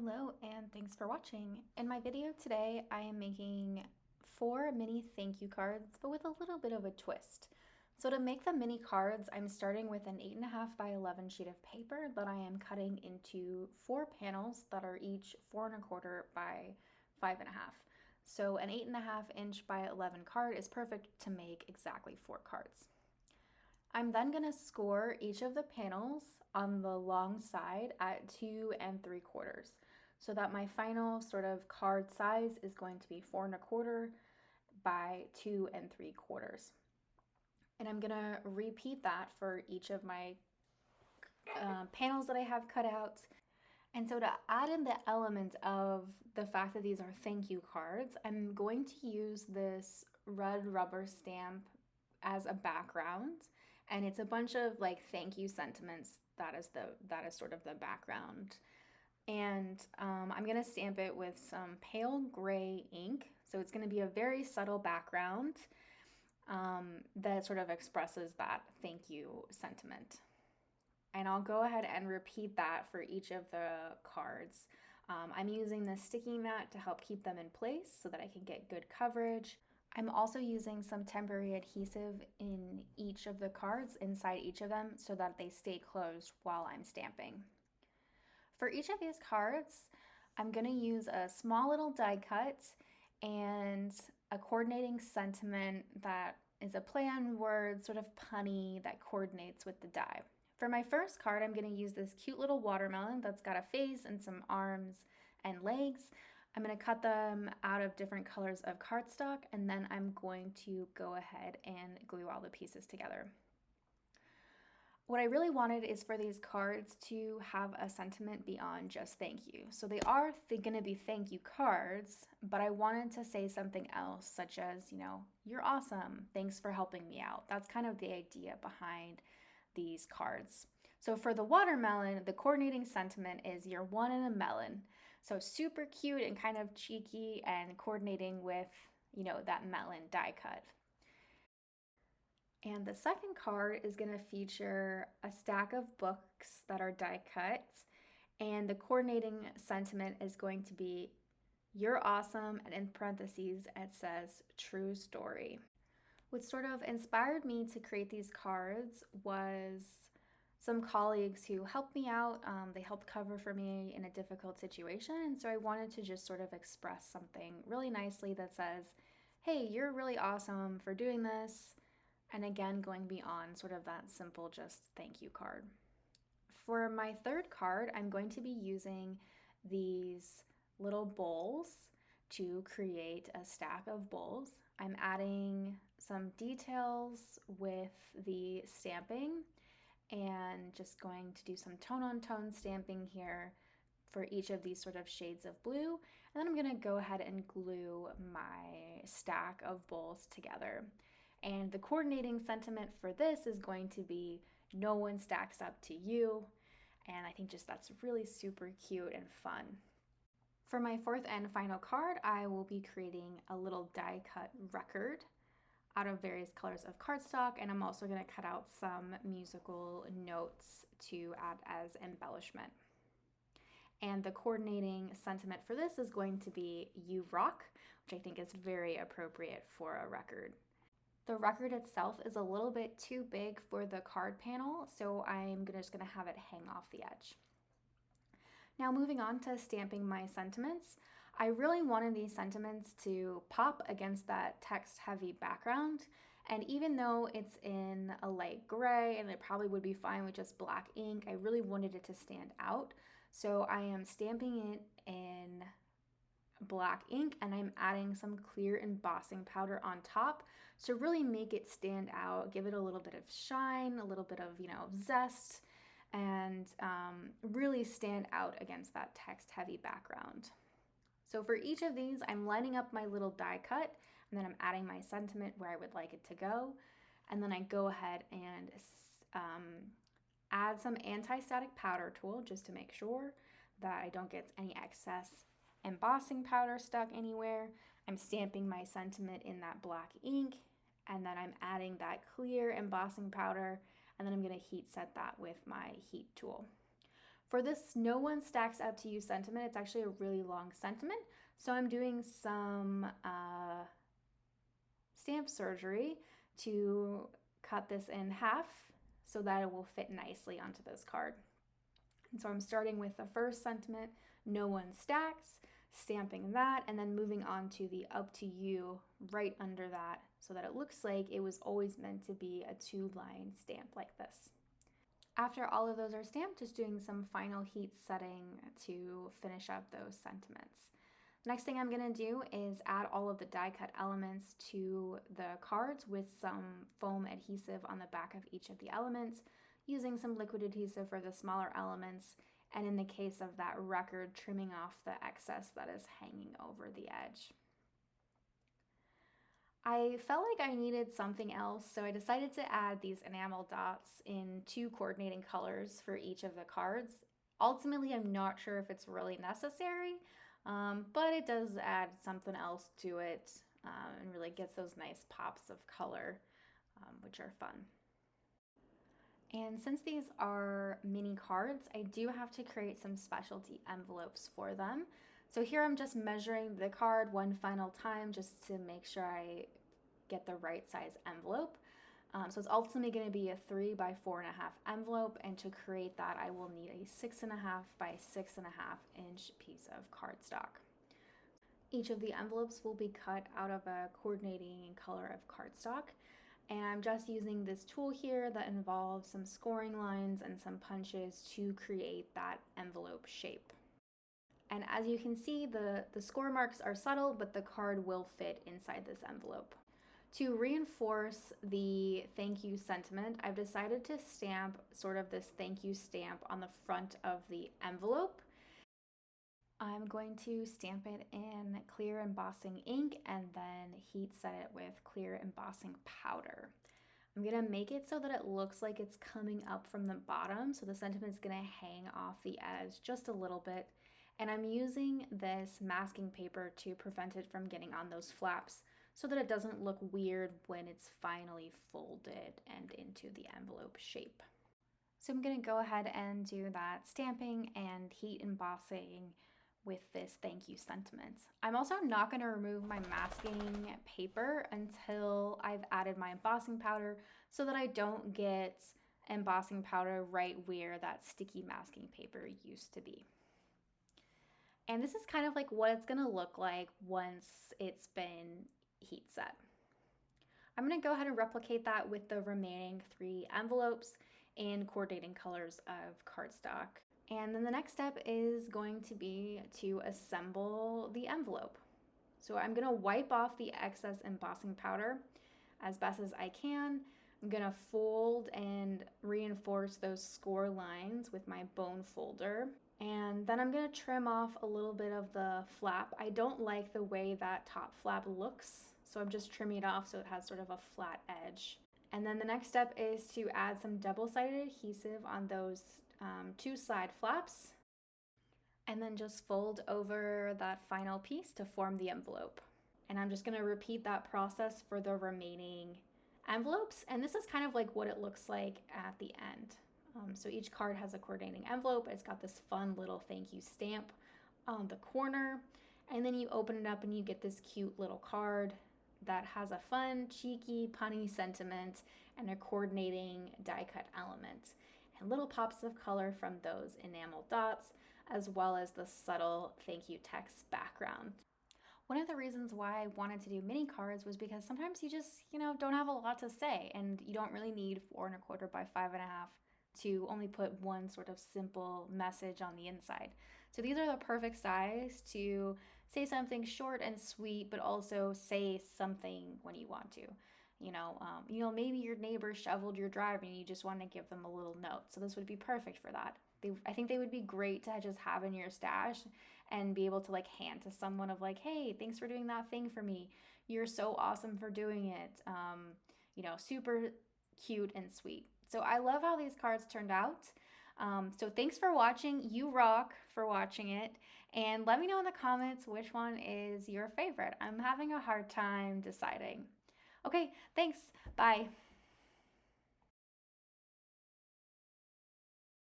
Hello and thanks for watching. In my video today, I am making 4 mini thank you cards, but with a little bit of a twist. So to make the mini cards, I'm starting with an 8.5 by 11 sheet of paper that I am cutting into 4 panels that are each 4.25 by 5.5. So an 8.5 inch by 11 card is perfect to make exactly 4 cards. I'm then going to score each of the panels on the long side at 2 3/4 so that my final sort of card size is going to be 4.25 by 2 3/4. And I'm going to repeat that for each of my panels that I have cut out. And so to add in the element of the fact that these are thank you cards, I'm going to use this red rubber stamp as a background, and it's a bunch of like thank you sentiments. That is sort of the background. And I'm gonna stamp it with some pale gray ink, so it's gonna be a very subtle background that sort of expresses that thank you sentiment. And I'll go ahead and repeat that for each of the cards. I'm using the sticky mat to help keep them in place so that I can get good coverage. I'm also using some temporary adhesive in each of the cards, inside each of them, so that they stay closed while I'm stamping. For each of these cards, I'm going to use a small little die cut and a coordinating sentiment that is a play on words, sort of punny, that coordinates with the die. For my first card, I'm going to use this cute little watermelon that's got a face and some arms and legs. I'm going to cut them out of different colors of cardstock, and then I'm going to go ahead and glue all the pieces together. What I really wanted is for these cards to have a sentiment beyond just thank you. So they are going to be thank you cards, but I wanted to say something else, such as, you're awesome, thanks for helping me out. That's kind of the idea behind these cards. So for the watermelon, the coordinating sentiment is you're one in a melon. So super cute and kind of cheeky and coordinating with, that melon die cut. And the second card is going to feature a stack of books that are die cut. And the coordinating sentiment is going to be you're awesome, and in parentheses it says true story. What sort of inspired me to create these cards was some colleagues who helped me out. They helped cover for me in a difficult situation, and so I wanted to just sort of express something really nicely that says, hey, you're really awesome for doing this, and again, going beyond sort of that simple just thank you card. For my third card, I'm going to be using these little bowls to create a stack of bowls. I'm adding some details with the stamping and just going to do some tone-on-tone stamping here for each of these sort of shades of blue. And then I'm gonna go ahead and glue my stack of bowls together. And the coordinating sentiment for this is going to be no one stacks up to you. And I think just that's really super cute and fun. For my fourth and final card, I will be creating a little die cut record out of various colors of cardstock, and I'm also going to cut out some musical notes to add as embellishment. And the coordinating sentiment for this is going to be you rock, which I think is very appropriate for a record. The record itself is a little bit too big for the card panel, so I'm just going to have it hang off the edge. Now moving on to stamping my sentiments, I really wanted these sentiments to pop against that text-heavy background, and even though it's in a light gray and it probably would be fine with just black ink, I really wanted it to stand out. So I am stamping it in black ink, and I'm adding some clear embossing powder on top to really make it stand out, give it a little bit of shine, a little bit of, zest, and really stand out against that text-heavy background. So for each of these, I'm lining up my little die cut, and then I'm adding my sentiment where I would like it to go, and then I go ahead and add some anti-static powder tool just to make sure that I don't get any excess embossing powder stuck anywhere. I'm stamping my sentiment in that black ink, and then I'm adding that clear embossing powder, and then I'm going to heat set that with my heat tool. For this no one stacks up to you sentiment, it's actually a really long sentiment. So I'm doing some stamp surgery to cut this in half so that it will fit nicely onto this card. And so I'm starting with the first sentiment, no one stacks, stamping that, and then moving on to the up to you right under that so that it looks like it was always meant to be a 2-line stamp like this. After all of those are stamped, just doing some final heat setting to finish up those sentiments. Next thing I'm going to do is add all of the die cut elements to the cards with some foam adhesive on the back of each of the elements, using some liquid adhesive for the smaller elements, and in the case of that record, trimming off the excess that is hanging over the edge. I felt like I needed something else, so I decided to add these enamel dots in 2 coordinating colors for each of the cards. Ultimately, I'm not sure if it's really necessary, but it does add something else to it and really gets those nice pops of color, which are fun. And since these are mini cards, I do have to create some specialty envelopes for them. So here I'm just measuring the card one final time just to make sure I get the right size envelope. So it's ultimately going to be a 3 by 4.5 envelope, and to create that I will need a 6.5 by 6.5 inch piece of cardstock. Each of the envelopes will be cut out of a coordinating color of cardstock, and I'm just using this tool here that involves some scoring lines and some punches to create that envelope shape. And as you can see, the score marks are subtle, but the card will fit inside this envelope. To reinforce the thank you sentiment, I've decided to stamp sort of this thank you stamp on the front of the envelope. I'm going to stamp it in clear embossing ink and then heat set it with clear embossing powder. I'm going to make it so that it looks like it's coming up from the bottom, so the sentiment is going to hang off the edge just a little bit. And I'm using this masking paper to prevent it from getting on those flaps so that it doesn't look weird when it's finally folded and into the envelope shape. So I'm going to go ahead and do that stamping and heat embossing with this thank you sentiment. I'm also not going to remove my masking paper until I've added my embossing powder so that I don't get embossing powder right where that sticky masking paper used to be. And this is kind of like what it's going to look like once it's been heat set. I'm going to go ahead and replicate that with the remaining 3 envelopes in coordinating colors of cardstock. And then the next step is going to be to assemble the envelope. So I'm going to wipe off the excess embossing powder as best as I can. I'm going to fold and reinforce those score lines with my bone folder. And then I'm going to trim off a little bit of the flap. I don't like the way that top flap looks, so I'm just trimming it off so it has sort of a flat edge. And then the next step is to add some double-sided adhesive on those 2 side flaps, and then just fold over that final piece to form the envelope. And I'm just going to repeat that process for the remaining envelopes, and this is kind of like what it looks like at the end. So each card has a coordinating envelope. It's got this fun little thank you stamp on the corner, and then you open it up and you get this cute little card that has a fun, cheeky, punny sentiment and a coordinating die cut element, and little pops of color from those enamel dots, as well as the subtle thank you text background. One of the reasons why I wanted to do mini cards was because sometimes you just, don't have a lot to say, and you don't really need 4.25 by 5.5 to only put one sort of simple message on the inside. So these are the perfect size to say something short and sweet, but also say something when you want to. Maybe your neighbor shoveled your driveway and you just want to give them a little note. So this would be perfect for that. I think they would be great to just have in your stash and be able to hand to someone of hey, thanks for doing that thing for me. You're so awesome for doing it. Super cute and sweet. So I love how these cards turned out. So thanks for watching. You rock for watching it. And let me know in the comments which one is your favorite. I'm having a hard time deciding. Okay, thanks. Bye.